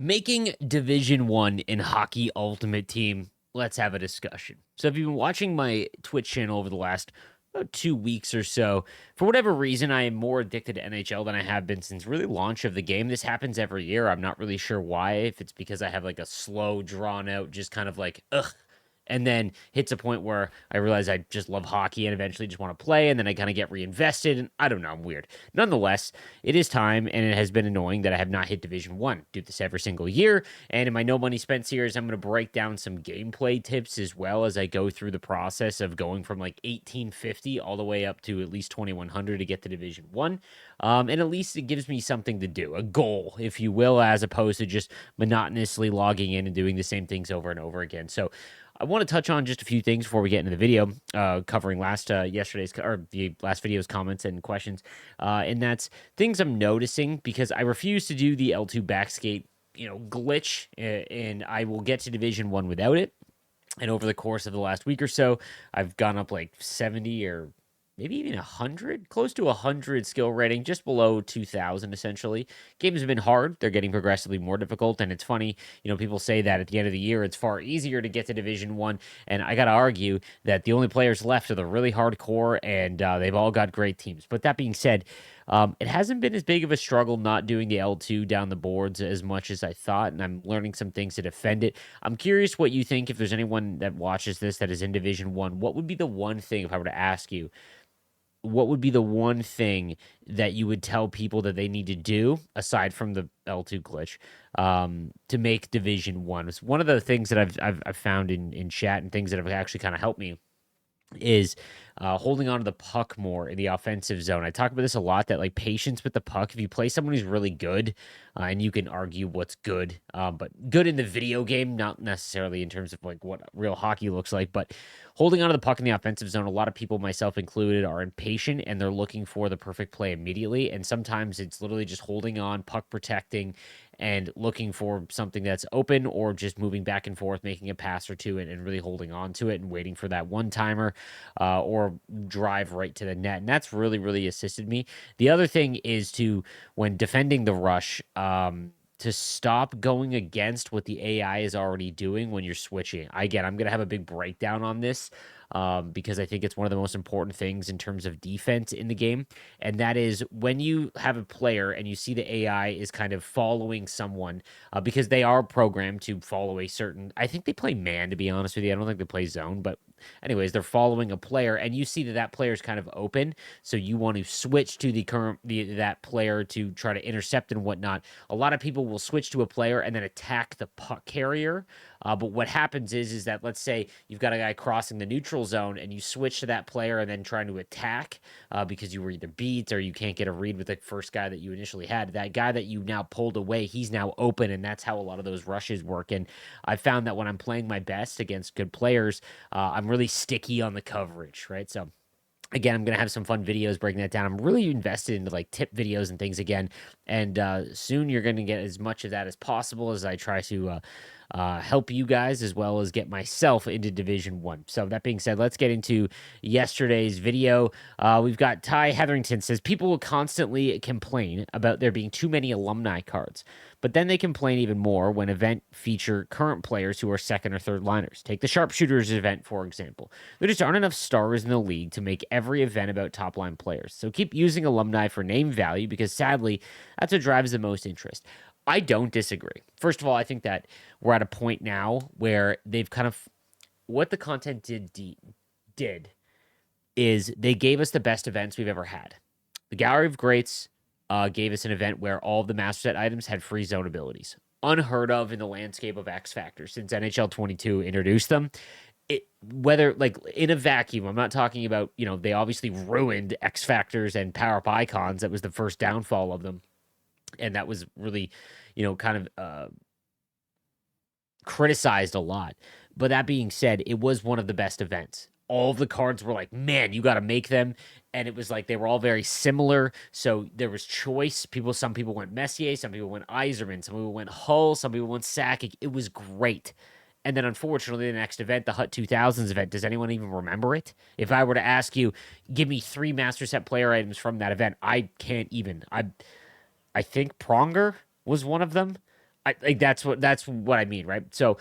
Making Division One in Hockey Ultimate Team. Let's have a discussion. So, if you've been watching my Twitch channel over the last 2 weeks or so, for whatever reason, I am more addicted to NHL than I have been since really launch of the game. This happens every year. I'm not really sure why. If it's because I have like a slow, drawn out, just kind of like ugh, and then hits a point where I realize I just love hockey and eventually just want to play, and then I kind of get reinvested, and I don't know, I'm weird. Nonetheless, it is time, and it has been annoying that I have not hit Division 1. Do this every single year, and in my No Money Spent series, I'm going to break down some gameplay tips as well as I go through the process of going from like 1850 all the way up to at least 2100 to get to Division 1. And at least it gives me something to do, a goal, if you will, as opposed to just monotonously logging in and doing the same things over and over again. So I want to touch on just a few things before we get into the video, covering yesterday's or the last video's comments and questions, and that's things I'm noticing because I refuse to do the L2 backskate, glitch, and I will get to Division 1 without it. And over the course of the last week or so, I've gone up like 70 or maybe even 100, close to 100 skill rating, just below 2,000 essentially. Games have been hard. They're getting progressively more difficult. And it's funny, people say that at the end of the year, it's far easier to get to Division 1. And I got to argue that the only players left are the really hardcore, and they've all got great teams. But that being said, it hasn't been as big of a struggle not doing the L2 down the boards as much as I thought, and I'm learning some things to defend it. I'm curious what you think. If there's anyone that watches this that is in Division 1, what would be the one thing, if I were to ask you, what would be the one thing that you would tell people that they need to do aside from the L2 glitch to make Division 1? It's one of the things that I've found in chat and things that have actually kind of helped me is holding on to the puck more in the offensive zone. I talk about this a lot, that like patience with the puck. If you play someone who's really good, and you can argue what's good, but good in the video game, not necessarily in terms of like what real hockey looks like, but holding on to the puck in the offensive zone, a lot of people, myself included, are impatient and they're looking for the perfect play immediately. And sometimes it's literally just holding on, puck protecting, and looking for something that's open, or just moving back and forth, making a pass or two, and really holding on to it and waiting for that one timer, or drive right to the net. And that's really, really assisted me. The other thing is to, when defending the rush, to stop going against what the AI is already doing when you're switching. Again, I'm going to have a big breakdown on this, because I think it's one of the most important things in terms of defense in the game. And that is when you have a player and you see the AI is kind of following someone, because they are programmed to follow a certain, I think they play man, to be honest with you. I don't think they play zone, but anyways, they're following a player and you see that that player is kind of open. So you want to switch to that player to try to intercept and whatnot. A lot of people will switch to a player and then attack the puck carrier. But what happens is that, let's say you've got a guy crossing the neutral zone and you switch to that player and then trying to attack, because you were either beat or you can't get a read with the first guy that you initially had. That guy that you now pulled away, he's now open, and that's how a lot of those rushes work. And I found that when I'm playing my best against good players, I'm really sticky on the coverage, right? So again, I'm going to have some fun videos breaking that down. I'm really invested into like tip videos and things again. And soon you're going to get as much of that as possible as I try to help you guys as well as get myself into Division 1. So that being said, let's get into yesterday's video. We've got Ty Hetherington says, people will constantly complain about there being too many alumni cards, but then they complain even more when event feature current players who are second or third liners. Take the Sharpshooters event, for example. There just aren't enough stars in the league to make every event about top line players. So keep using alumni for name value, because sadly, that's what drives the most interest. I don't disagree. First of all, I think that we're at a point now where they've kind of, what the content did is they gave us the best events we've ever had. The Gallery of Greats gave us an event where all of the Master Set items had free zone abilities. Unheard of in the landscape of X Factor since NHL 22 introduced them. Whether like in a vacuum, I'm not talking about, they obviously ruined X Factors and Power Up Icons. That was the first downfall of them. And that was really, kind of criticized a lot. But that being said, it was one of the best events. All of the cards were like, man, you got to make them. And it was like they were all very similar. So there was choice. Some people went Messier, some people went Yzerman, some people went Hull, some people went Sakic. It was great. And then unfortunately, the next event, the Hut 2000s event, does anyone even remember it? If I were to ask you, give me 3 Master Set player items from that event, I can't even. I think Pronger was one of them. That's what I mean, right? So,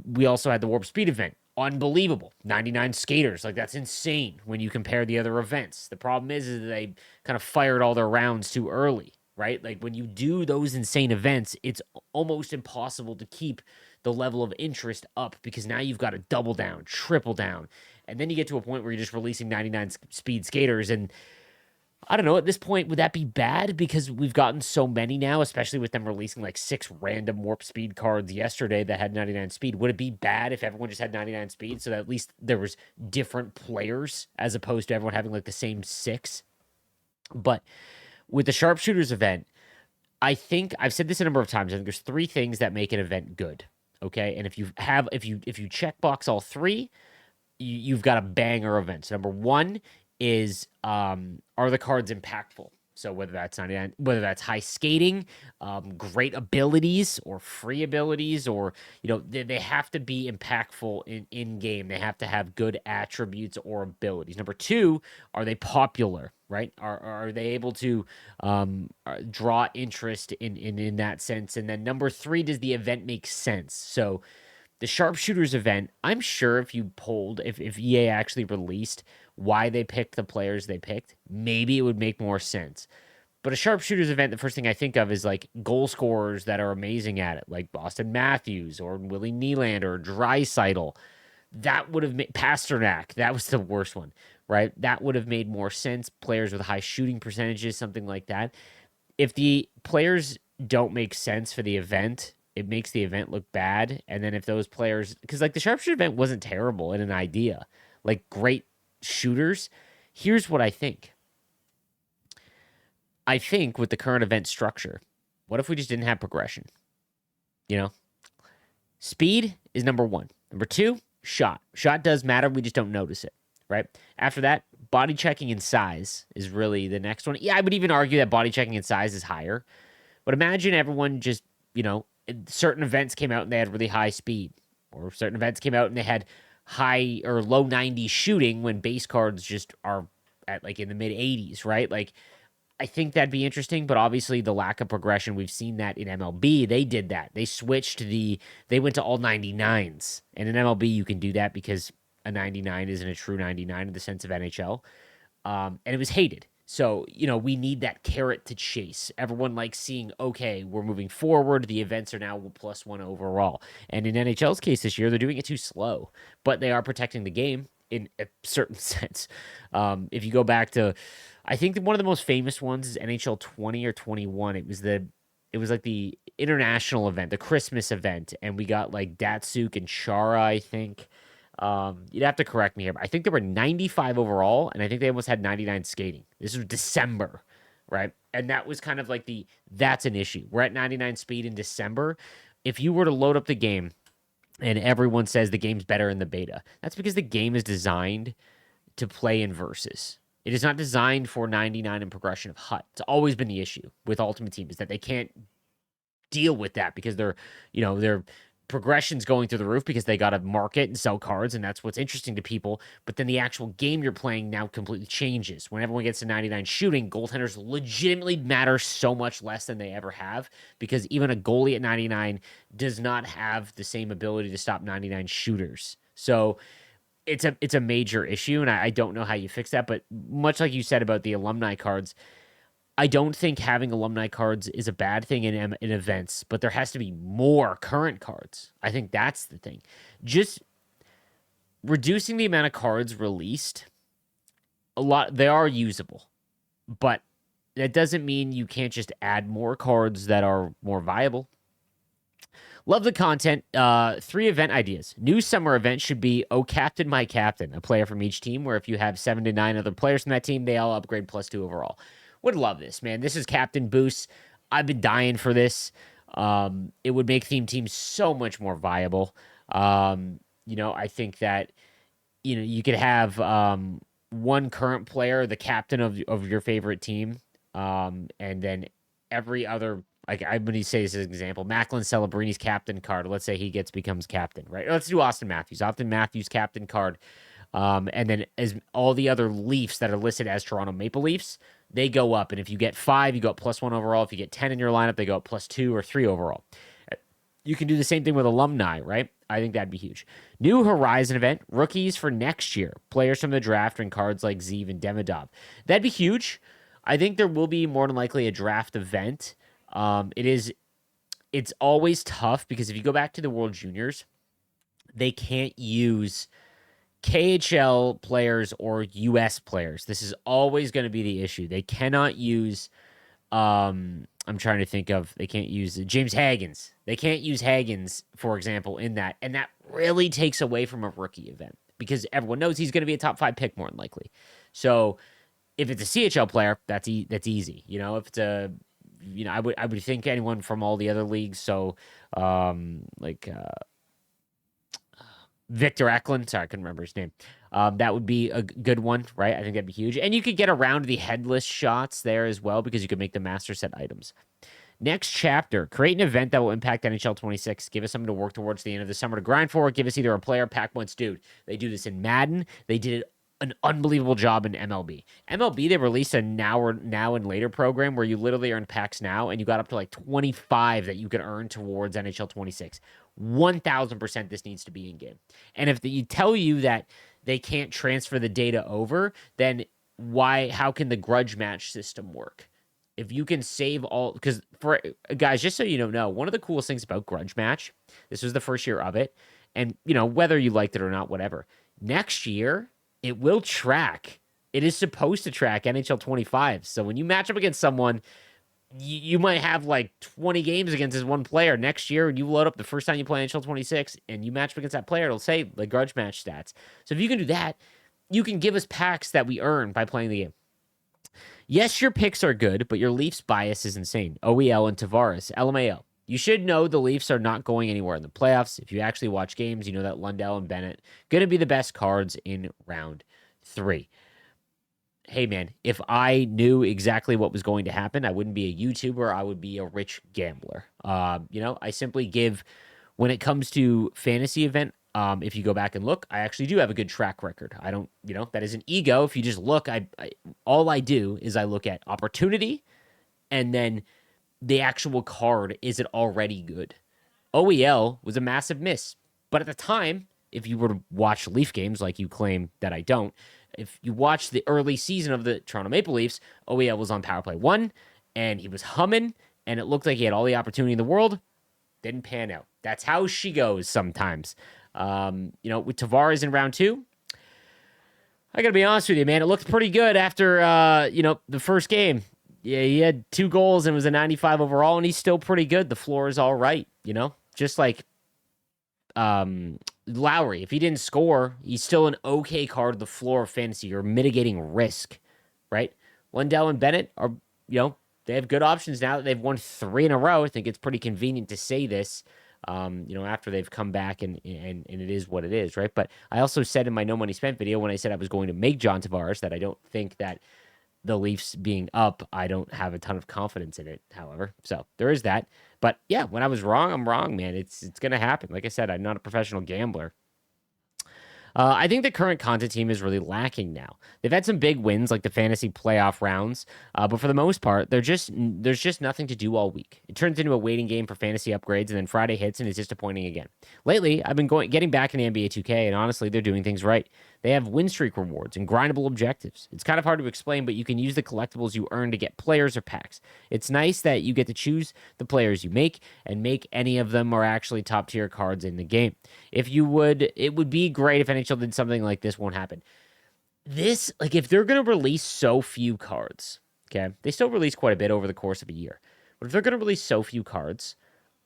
we also had the Warp Speed event. Unbelievable. 99 skaters. Like, that's insane when you compare the other events. The problem is that they kind of fired all their rounds too early, right? Like, when you do those insane events, it's almost impossible to keep the level of interest up because now you've got to double down, triple down. And then you get to a point where you're just releasing 99 speed skaters. And I don't know, at this point, would that be bad? Because we've gotten so many now, especially with them releasing like 6 random warp speed cards yesterday that had 99 speed. Would it be bad if everyone just had 99 speed so that at least there was different players as opposed to everyone having like the same 6? But with the sharpshooters event, I think I've said this a number of times. I think there's 3 things that make an event good. Okay. And if you check box all 3, you've got a banger event. So number 1 is are the cards impactful? So whether that's 99, whether that's high skating, great abilities, or free abilities, or they have to be impactful in game. They have to have good attributes or abilities. Number 2, are they popular? Right? Are they able to draw interest in that sense? And then number 3, does the event make sense? So the sharpshooters event, I'm sure if you polled, if EA actually released why they picked the players they picked, maybe it would make more sense. But a sharpshooters event, the first thing I think of is like goal scorers that are amazing at it, like Boston Matthews or Willie Nylander or Draisaitl. That would have made Pasternak. That was the worst one, right? That would have made more sense. Players with high shooting percentages, something like that. If the players don't make sense for the event, it makes the event look bad. And then if those players, because like the sharpshooter event wasn't terrible in an idea, like great shooters. Here's what I think. I think with the current event structure, what if we just didn't have progression? Speed is number 1. Number 2, shot. Shot does matter. We just don't notice it, right? After that, body checking and size is really the next one. Yeah, I would even argue that body checking and size is higher. But imagine everyone just, certain events came out and they had really high speed, or certain events came out and they had high or low 90s shooting when base cards just are at like in the mid 80s, right? Like, I think that'd be interesting, but obviously the lack of progression, we've seen that in MLB. They did that. They went to all 99s. And in MLB, you can do that because a 99 isn't a true 99 in the sense of NHL. And it was hated. So, we need that carrot to chase. Everyone likes seeing, okay, we're moving forward. The events are now +1 overall. And in NHL's case this year, they're doing it too slow, but they are protecting the game in a certain sense. If you go back to, I think one of the most famous ones is NHL 20 or 21. It was like the international event, the Christmas event, and we got like Datsuk and Chara, I think. You'd have to correct me here, but I think there were 95 overall, and I think they almost had 99 skating. This was December, right? And that was kind of like that's an issue. We're at 99 speed in December. If you were to load up the game and everyone says the game's better in the beta, that's because the game is designed to play in versus. It is not designed for 99 and progression of HUT. It's always been the issue with Ultimate Team is that they can't deal with that because their progression's going through the roof because they got to market and sell cards, and that's what's interesting to people. But then the actual game you're playing now completely changes. When everyone gets to 99 shooting, goaltenders legitimately matter so much less than they ever have because even a goalie at 99 does not have the same ability to stop 99 shooters. So it's a major issue, and I don't know how you fix that. But much like you said about the alumni cards, I don't think having alumni cards is a bad thing in events, but there has to be more current cards. I think that's the thing. Just reducing the amount of cards released, they are usable, but that doesn't mean you can't just add more cards that are more viable. Love the content. 3 event ideas. New summer event should be Oh Captain My Captain, a player from each team, where if you have 7 to 9 other players from that team, they all upgrade +2 overall. Would love this, man. This is Captain Boost. I've been dying for this. It would make theme teams so much more viable. I think that, you could have one current player, the captain of your favorite team, and then every other, like I'm going to say this as an example, Macklin Celebrini's captain card. Let's say he becomes captain, right? Let's do Austin Matthews. Austin Matthews captain card. And then as all the other Leafs that are listed as Toronto Maple Leafs, they go up. And if you get 5, you go up +1 overall. If you get 10 in your lineup, they go up +2 or 3 overall. You can do the same thing with alumni, right? I think that'd be huge. New Horizon event, rookies for next year, players from the draft and cards like Zeev and Demidov. That'd be huge. I think there will be more than likely a draft event. It's always tough because if you go back to the World Juniors, they can't use KHL players or US players. This is always going to be the issue. They cannot use I'm trying to think of they can't use James Hagens. They can't use Hagens, for example, in that. And that really takes away from a rookie event because everyone knows he's going to be a top 5 pick more than likely. So if it's a CHL player, that's easy. You know, if it's a I would think anyone from all the other leagues. So like Victor Eklund. Sorry, I couldn't remember his name. That would be a good one, right? I think that'd be huge. And you could get around the headless shots there as well because you could make the master set items. Next chapter, create an event that will impact NHL 26. Give us something to work towards the end of the summer to grind for. Give us either a player, pack points. Dude, they do this in Madden. They did an unbelievable job in MLB. MLB, they released a now and later program where you literally earn packs now, and you got up to like 25 that you could earn towards NHL 26. 1,000% this needs to be in game. And if you tell you that they can't transfer the data over, then how can the grudge match system work? If you can save all, because for guys, just so you know, one of the coolest things about grudge match, this was the first year of it, and whether you liked it or not, whatever. Next year, it will track. It is supposed to track NHL 25. So when you match up against someone, you might have like 20 games against this one player next year, and you load up the first time you play NHL 26 and you match up against that player, it'll say the grudge match stats. So if you can do that, you can give us packs that we earn by playing the game. Yes, your picks are good, but your Leafs bias is insane. OEL and Tavares, LMAO. You should know the Leafs are not going anywhere in the playoffs. If you actually watch games, you know that Lundell and Bennett going to be the best cards in round 3. Hey, man, if I knew exactly what was going to happen, I wouldn't be a YouTuber. I would be a rich gambler. I simply give, when it comes to fantasy event, if you go back and look, I actually do have a good track record. I don't, that is an ego. If you just look, all I do is I look at opportunity and then the actual card. Is it already good? OEL was a massive miss. But at the time, if you were to watch Leaf games like you claim that I don't, if you watch the early season of the Toronto Maple Leafs, OEL was on power play 1, and he was humming, and it looked like he had all the opportunity in the world. Didn't pan out. That's how she goes sometimes. With Tavares in round 2, I got to be honest with you, man. It looked pretty good after, the first game. Yeah, he had 2 goals and was a 95 overall, and he's still pretty good. The floor is all right, just like Lowry. If he didn't score, he's still an okay card of the floor of fantasy. You're mitigating risk, right? Lundell and Bennett are, they have good options now that they've won 3 in a row. I think it's pretty convenient to say this, after they've come back and it is what it is, right? But I also said in my No Money Spent video when I said I was going to make John Tavares that I don't think that the Leafs being up, I don't have a ton of confidence in it, however. So there is that. But yeah, when I was wrong, I'm wrong, man. It's going to happen. Like I said, I'm not a professional gambler. I think the current content team is really lacking now. They've had some big wins like the fantasy playoff rounds, but for the most part, there's just nothing to do all week. It turns into a waiting game for fantasy upgrades, and then Friday hits and it's disappointing again. Lately, I've been getting back in NBA 2K, and honestly, they're doing things right. They have win streak rewards and grindable objectives. It's kind of hard to explain, but you can use the collectibles you earn to get players or packs. It's nice that you get to choose the players you make, and make any of them are actually top tier cards in the game. It would be great if NHL did something like this. Won't happen. This, like, if they're going to release so few cards, okay, they still release quite a bit over the course of a year, but if they're going to release so few cards,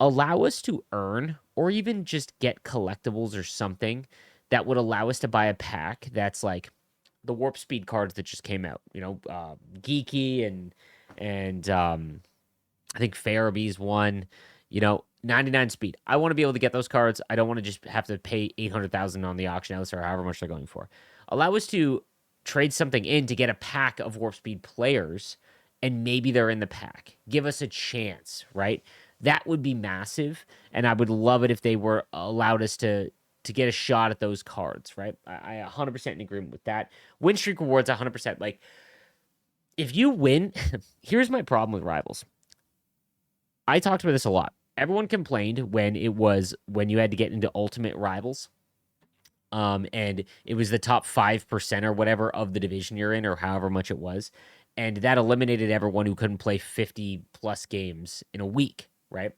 allow us to earn or even just get collectibles or something that would allow us to buy a pack that's like the Warp Speed cards that just came out, Geeky and I think Farabee's one, 99 speed. I want to be able to get those cards. I don't want to just have to pay $800,000 on the auction house or however much they're going for. Allow us to trade something in to get a pack of Warp Speed players, and maybe they're in the pack. Give us a chance, right? That would be massive, and I would love it if they were allowed us to get a shot at those cards, right? I 100% in agreement with that. Win streak rewards, 100%. Like, if you win, here's my problem with Rivals. I talked about this a lot. everyone complained when you had to get into Ultimate Rivals. And it was the top 5% or whatever of the division you're in, or however much it was. And that eliminated everyone who couldn't play 50 plus games in a week, right?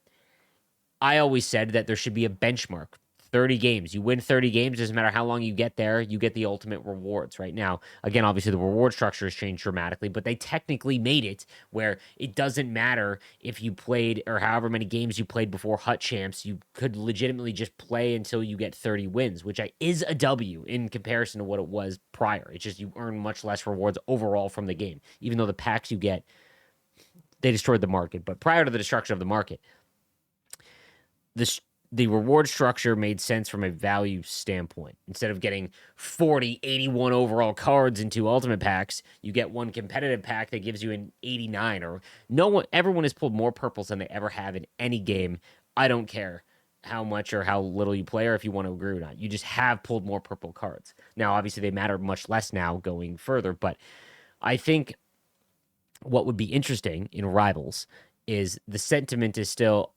I always said that there should be a benchmark. 30 games. You win 30 games, doesn't matter how long you get there, you get the ultimate rewards. Right now, again, obviously the reward structure has changed dramatically, but they technically made it where it doesn't matter if you played or however many games you played before Hut Champs, you could legitimately just play until you get 30 wins, which is a W in comparison to what it was prior. It's just you earn much less rewards overall from the game, even though the packs you get, they destroyed the market. But prior to the destruction of the market, the reward structure made sense from a value standpoint. Instead of getting 40, 81 overall cards into ultimate packs, you get one competitive pack that gives you an 89. Or everyone has pulled more purples than they ever have in any game. I don't care how much or how little you play, or if you want to agree or not. You just have pulled more purple cards. Now, obviously, they matter much less now going further, but I think what would be interesting in Rivals is the sentiment is still,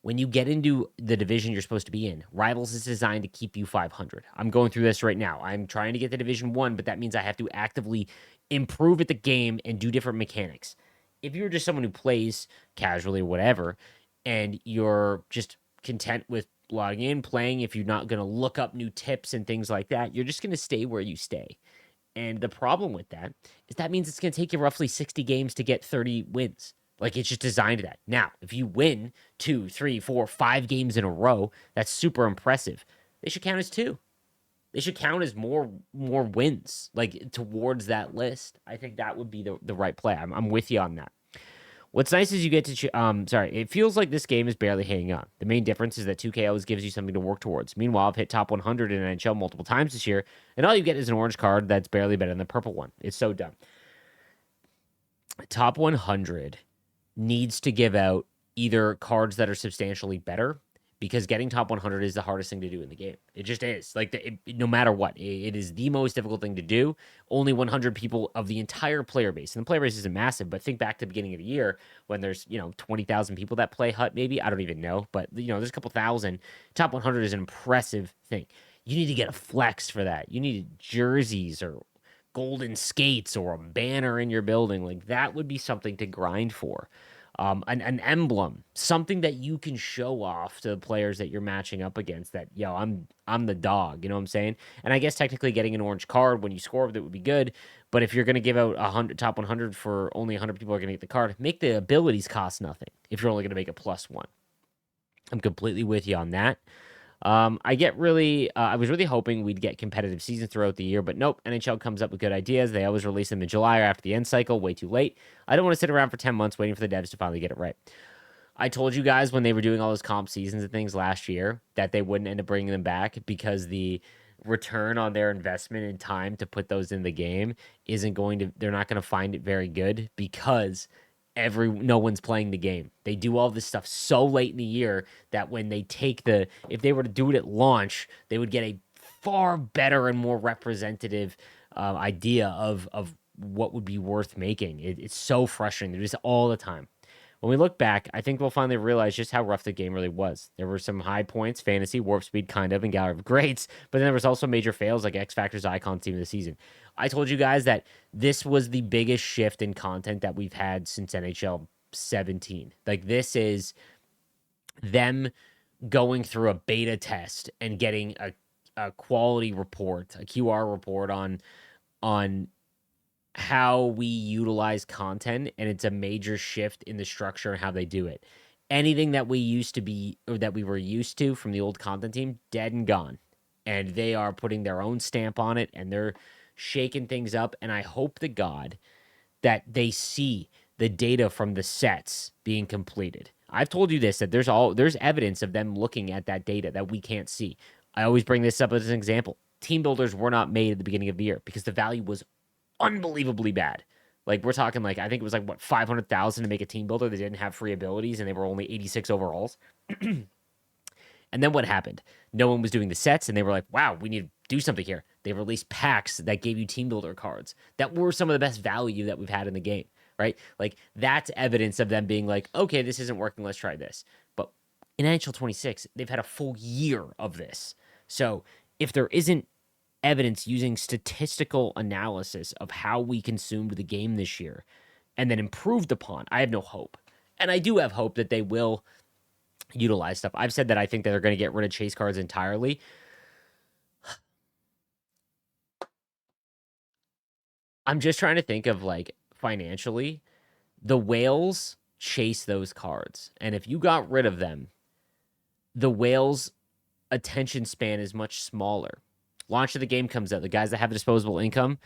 when you get into the division you're supposed to be in, Rivals is designed to keep you 500. I'm going through this right now. I'm trying to get to Division 1, but that means I have to actively improve at the game and do different mechanics. If you're just someone who plays casually or whatever, and you're just content with logging in, playing, if you're not going to look up new tips and things like that, you're just going to stay where you stay. And the problem with that is that means it's going to take you roughly 60 games to get 30 wins. Like, it's just designed to that. Now, if you win 2, 3, 4, 5 games in a row, that's super impressive. They should count as 2. They should count as more wins, like, towards that list. I think that would be the right play. I'm with you on that. What's nice is you get to it feels like this game is barely hanging on. The main difference is that 2K always gives you something to work towards. Meanwhile, I've hit top 100 in NHL multiple times this year, and all you get is an orange card that's barely better than the purple one. It's so dumb. Top 100 needs to give out either cards that are substantially better, because getting top 100 is the hardest thing to do in the game. It just is. Like, no matter what, it is the most difficult thing to do. Only 100 people of the entire player base, and the player base isn't massive, but think back to the beginning of the year when there's 20,000 people that play Hut. Maybe, I don't even know, but there's a couple thousand. Top 100 is an impressive thing. You need to get a flex for that. You need jerseys or golden skates or a banner in your building. Like, that would be something to grind for. An emblem, something that you can show off to the players that you're matching up against, that I'm the dog, you know what I'm saying? And I guess technically getting an orange card when you score with it would be good, but if you're going to give out 100 top 100 for only 100 people are going to get the card, make the abilities cost nothing if you're only going to make a +1. I'm completely with you on that. I was really hoping we'd get competitive seasons throughout the year, but nope. NHL comes up with good ideas. They always release them in July or after the end cycle, way too late. I don't want to sit around for 10 months waiting for the devs to finally get it right. I told you guys when they were doing all those comp seasons and things last year that they wouldn't end up bringing them back because the return on their investment in time to put those in the game they're not going to find it very good, because no one's playing the game. They do all this stuff so late in the year that when they if they were to do it at launch, they would get a far better and more representative idea of what would be worth making. It's so frustrating. They're just all the time. When we look back, I think we'll finally realize just how rough the game really was. There were some high points, fantasy, warp speed, kind of, and gallery of greats, but then there was also major fails like X Factor's Icon Team of the Season. I told you guys that this was the biggest shift in content that we've had since NHL 17. Like, this is them going through a beta test and getting a quality report, a QR report on how we utilize content, and it's a major shift in the structure and how they do it. Anything that we were used to from the old content team, dead and gone. And they are putting their own stamp on it, and they're shaking things up. And I hope to God that they see the data from the sets being completed. I've told you this, that there's evidence of them looking at that data that we can't see. I always bring this up as an example. Team builders were not made at the beginning of the year because the value was unbelievably bad. Like, we're talking, like, I think it was like 500,000 to make a team builder. They didn't have free abilities, and they were only 86 overalls. And then what happened? No one was doing the sets, and they were like, wow, we need to do something here. They released packs that gave you team builder cards that were some of the best value that we've had in the game, right? Like, that's evidence of them being like, okay, this isn't working, let's try this. In NHL 26, they've had a full year of this. So if there isn't evidence using statistical analysis of how we consumed the game this year and then improved upon, I have no hope. And I do have hope that they will utilize stuff. I've said that I think that they're going to get rid of chase cards entirely. I'm just trying to think of like financially, the whales chase those cards. And if you got rid of them, the whales' attention span is much smaller. Launch of the game comes out. The guys that have disposable income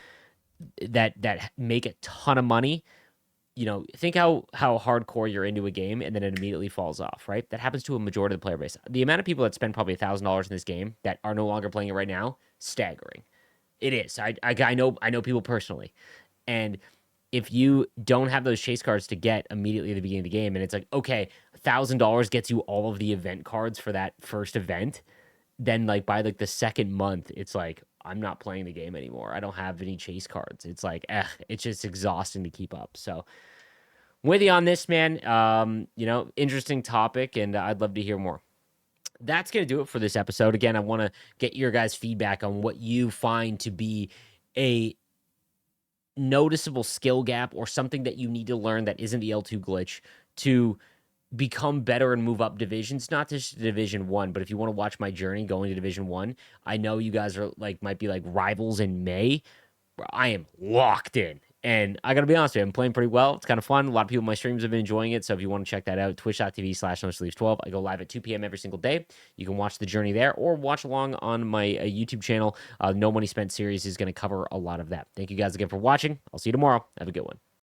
that make a ton of money, think how hardcore you're into a game and then it immediately falls off, right? That happens to a majority of the player base. The amount of people that spend probably $1,000 in this game that are no longer playing it right now, staggering. It is. I know people personally, and if you don't have those chase cards to get immediately at the beginning of the game, and it's like, okay, $1,000 gets you all of the event cards for that first event, then like by like the second month, it's like I'm not playing the game anymore. I don't have any chase cards. It's like, it's just exhausting to keep up. So with you on this, man. Interesting topic, and I'd love to hear more. That's going to do it for this episode. Again, I want to get your guys' feedback on what you find to be a noticeable skill gap or something that you need to learn that isn't the L2 glitch to become better and move up divisions, not just Division 1, but if you want to watch my journey going to Division 1, I know you guys are like might be like rivals in May. I am locked in. And I got to be honest with you, I'm playing pretty well. It's kind of fun. A lot of people in my streams have been enjoying it. So if you want to check that out, twitch.tv/NoSleeves12. I go live at 2 p.m. every single day. You can watch the journey there or watch along on my YouTube channel. No Money Spent series is going to cover a lot of that. Thank you guys again for watching. I'll see you tomorrow. Have a good one.